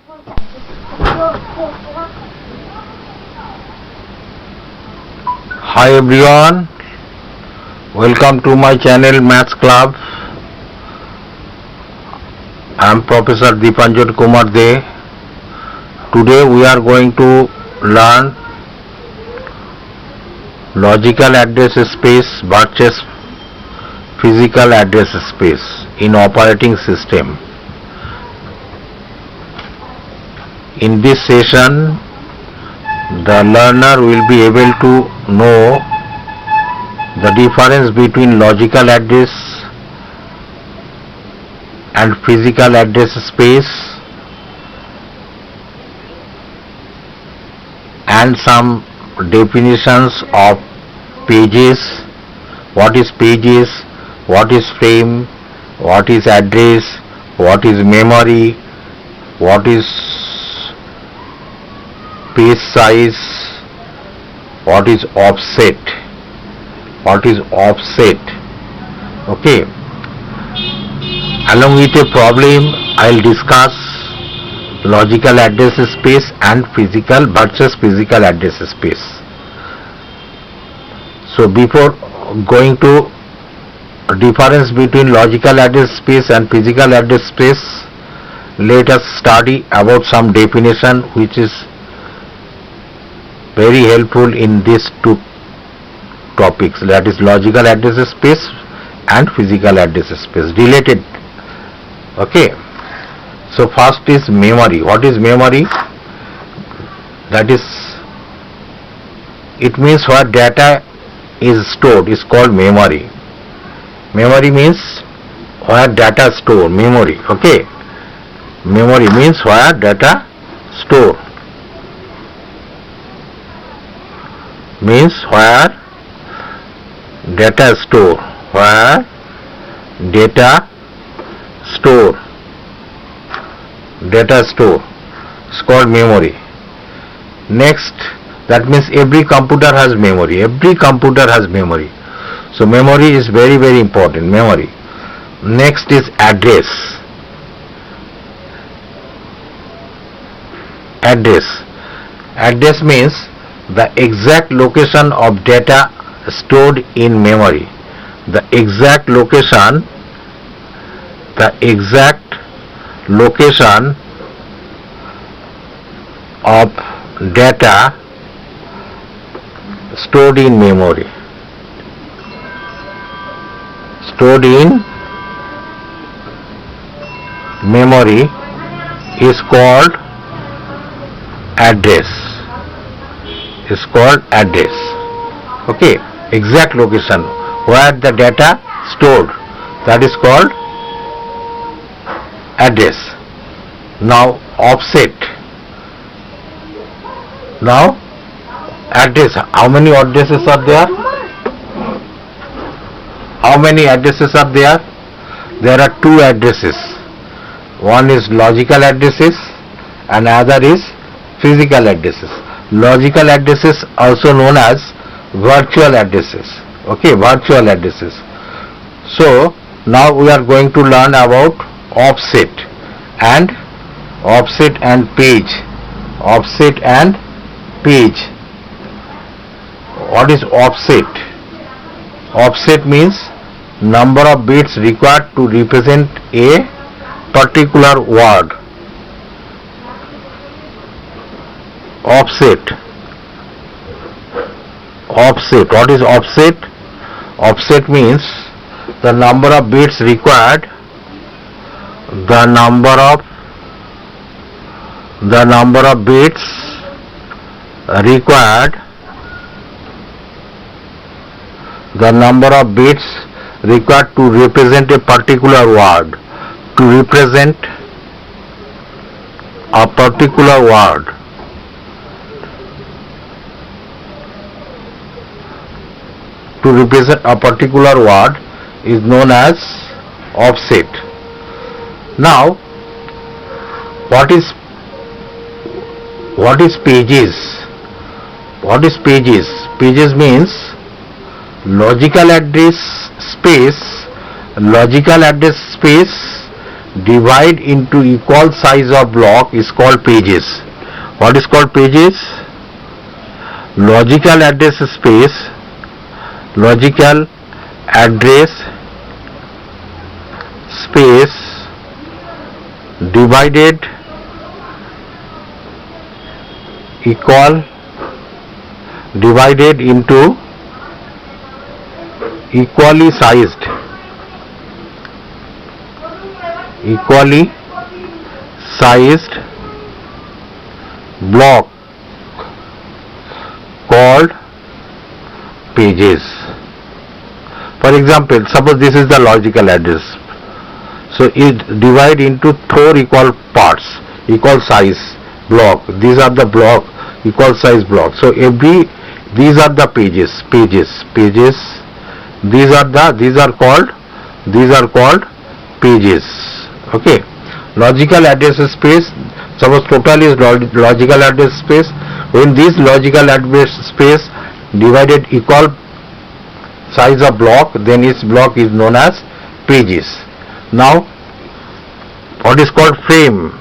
Hi everyone, welcome to my channel Maths Club. I am Professor Deepanjan Kumar De. Today we are going to learn logical address space versus physical address space in operating system. In this session, the learner will be able to know the difference between logical address and physical address space and some definitions of pages. What is pages, what is frame, what is address, what is memory, what is page size, what is offset, okay. Along with a problem, I'll discuss logical address space and physical versus physical address space. So before going to difference between logical address space and physical address space, let us study about some definition which is very helpful in these two topics, that is logical address space and physical address space related. Okay, so first is memory. What is memory? That is, it means where data is stored is called memory. Memory means where data stored, memory. Okay, memory means where data stored, means where data store, data store is called memory. Next, that means every computer has memory, so memory is very very important, memory. Next is address. Address means the exact location of data stored in memory. The exact location of data stored in memory. Is called address. Okay, exact location where the data stored, that is called address. Now offset. Now address, how many addresses are there? There are two addresses. One is logical addresses and other is physical addresses. Logical addresses also known as virtual addresses. Okay, virtual addresses. So now we are going to learn about offset and page. What is offset? Offset means number of bits required to represent a particular word. Offset. What is offset? Offset means the number of bits required, the number of bits required to represent a particular word, to represent a particular word. Is known as offset. Now what is pages? Pages means logical address space divide into equal size of block is called pages. What is called pages? Logical address space, logical address space divided into equally sized block called pages. For example, suppose this is the logical address, so it divide into 4 equal parts, equal size block. These are the block, equal size block. So these are the pages. These are called pages. Okay. Logical address space, suppose total is logical address space. When this logical address space divided equal size of block, then its block is known as pages. Now, what is called frame?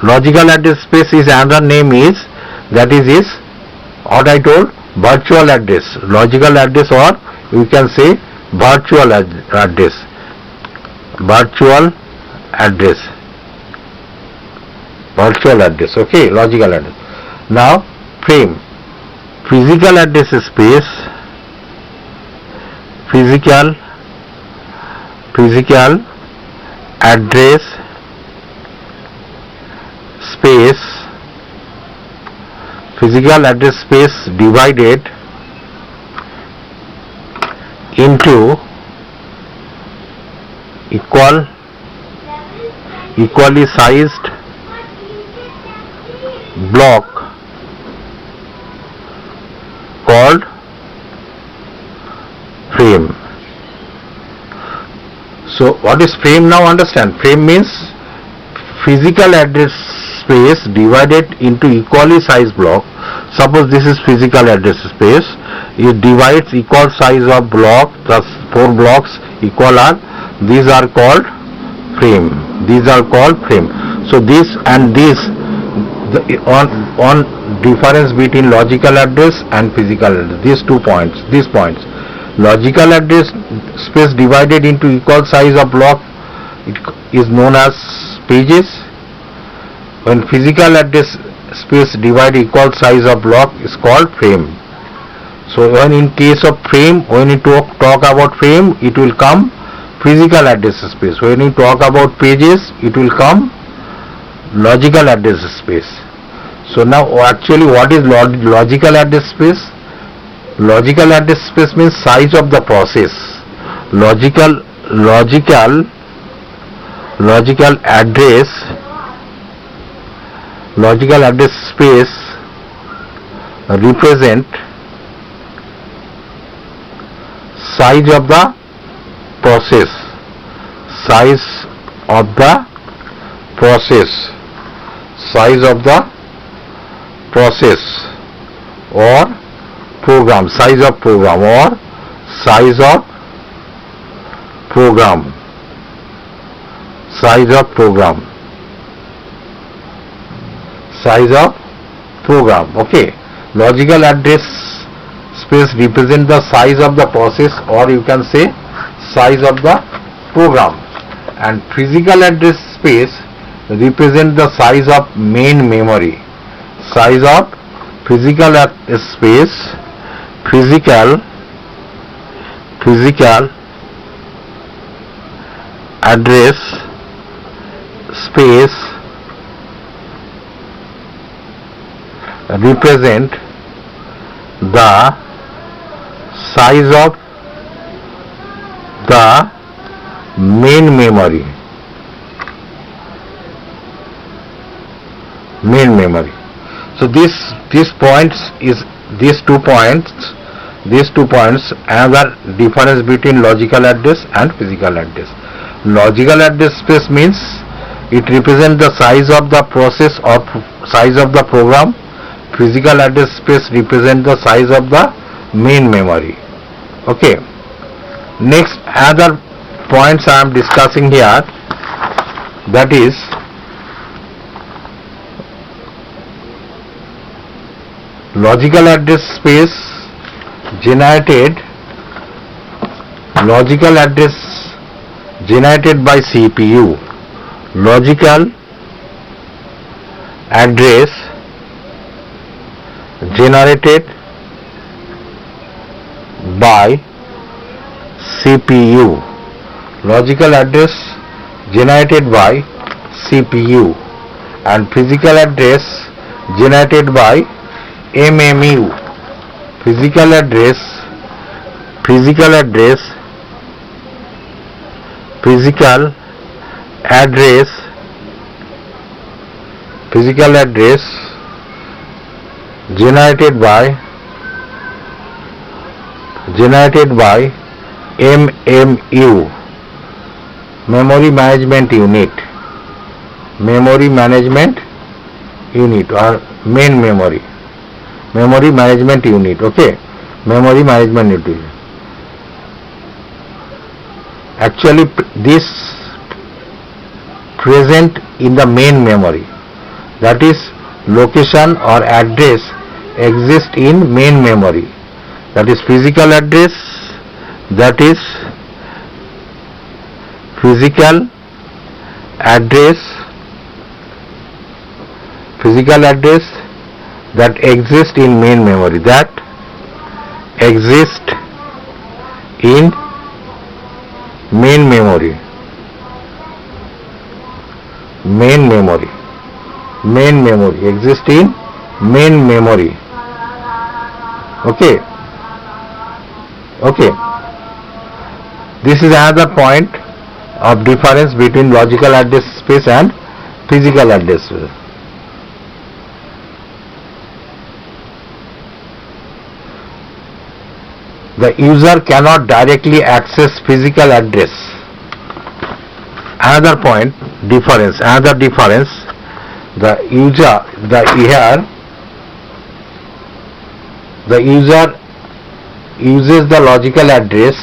Logical address space is another name is, that is what I told, virtual address. Logical address, or you can say virtual address. Okay, logical address. Now, frame, physical address space, physical address space divided into equally sized block called frame. So what is frame now? Understand, frame means physical address space divided into equally sized block. Suppose this is physical address space, it divides equal size of block, thus 4 blocks equal are, these are called frame. So this and this, on difference between logical address and physical address, these points. Logical address space divided into equal size of block, it is known as pages. When physical address space divide equal size of block is called frame. So when in case of frame, when you talk about frame, it will come physical address space. When you talk about pages, it will come logical address space. So now actually what is logical address space? Logical address space means size of the process. Logical address space represent size of the process, or program, size of program. Okay. Logical address space represent the size of the process, or you can say size of the program, and physical address space represent the size of main memory. Size of physical space, physical address space represent the size of the main memory. So these two points another difference between logical address and physical address. Logical address space means it represents the size of the process or size of the program. Physical address space represents the size of the main memory. Okay. Next, another points I am discussing here, that is logical address space generated by CPU, logical address generated by CPU, logical address generated by CPU, and physical address generated by MMU. Physical address generated by MMU, memory management unit or main memory management unit. Okay, memory management unit. Actually this present in the main memory, that is location or address exist in main memory, that is physical address that exist in main memory, exist in main memory exist in main memory. Okay, this is another point of difference between logical address space and physical address space. The user cannot directly access physical address. Another difference, the user uses the logical address,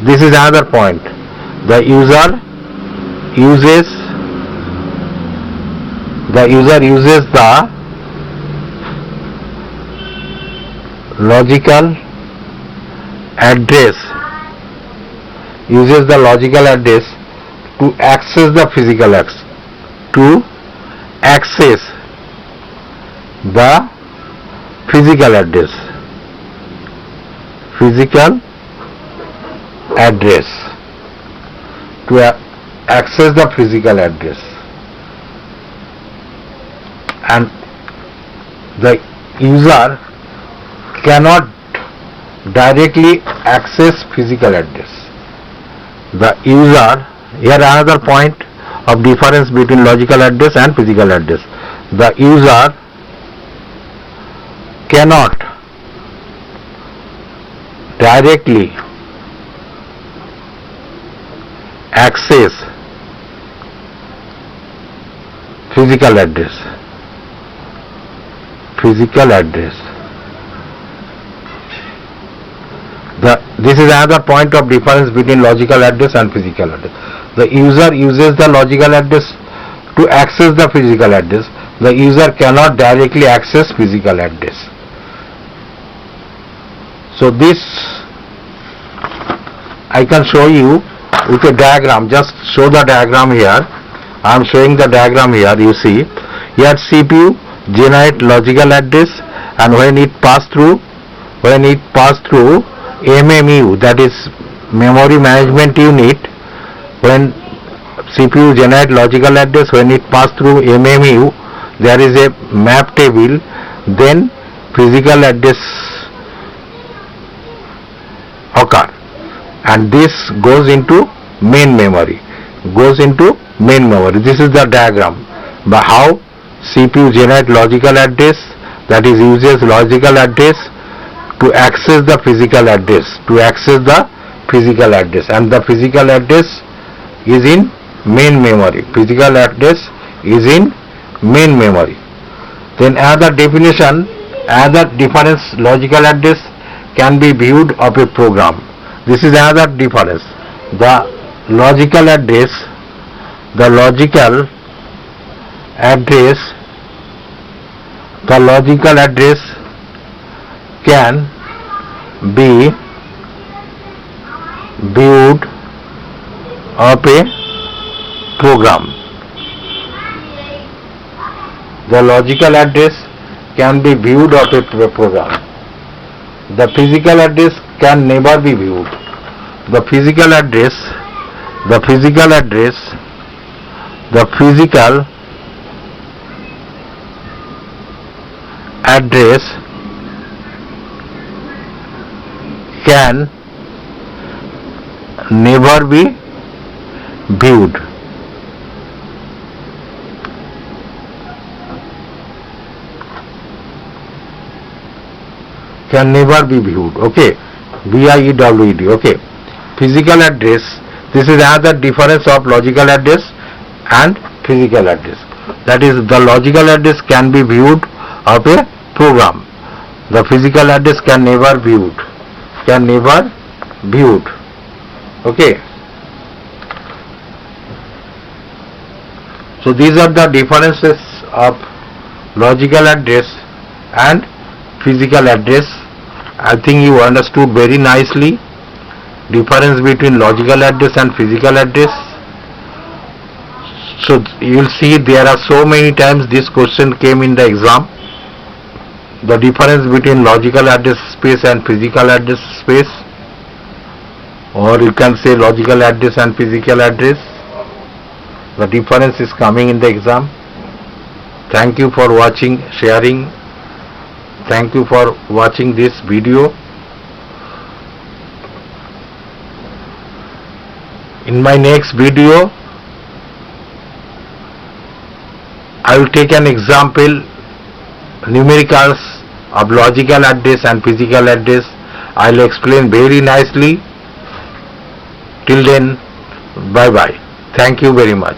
this is another point, the user uses the logical address to access the physical address, and the user cannot directly access physical address. Here another point of difference between logical address and physical address. The user cannot directly access physical address. This is another point of difference between logical address and physical address. The user uses the logical address to access the physical address. The user cannot directly access physical address. So this I can show you with a diagram. Just show the diagram here. I am showing the diagram here. You see here CPU generate logical address, and when it pass through MMU, that is memory management unit, when CPU generate logical address, when it pass through MMU, there is a map table, then physical address occur, and this goes into main memory. This is the diagram by how CPU generate logical address, that is uses logical address to access the physical address, and the physical address is in main memory. Then another difference, logical address can be viewed of a program. This is another difference. The logical address can be viewed of a program. The logical address can be viewed of a program. The physical address can never be viewed. The physical address can never be viewed. Can never be viewed. Okay, VIEWED. Okay, physical address. This is another difference of logical address and physical address. That is, the logical address can be viewed of a program. The physical address can never viewed. Okay. So these are the differences of logical address and physical address. I think you understood very nicely difference between logical address and physical address. So you will see there are so many times this question came in the exam. The difference between logical address space and physical address space, or you can say logical address and physical address. The difference is coming in the exam. Thank you for watching, sharing. Thank you for watching this video. In my next video, I will take an example, numericals of logical address and physical address. I will explain very nicely. Till then, bye bye. Thank you very much.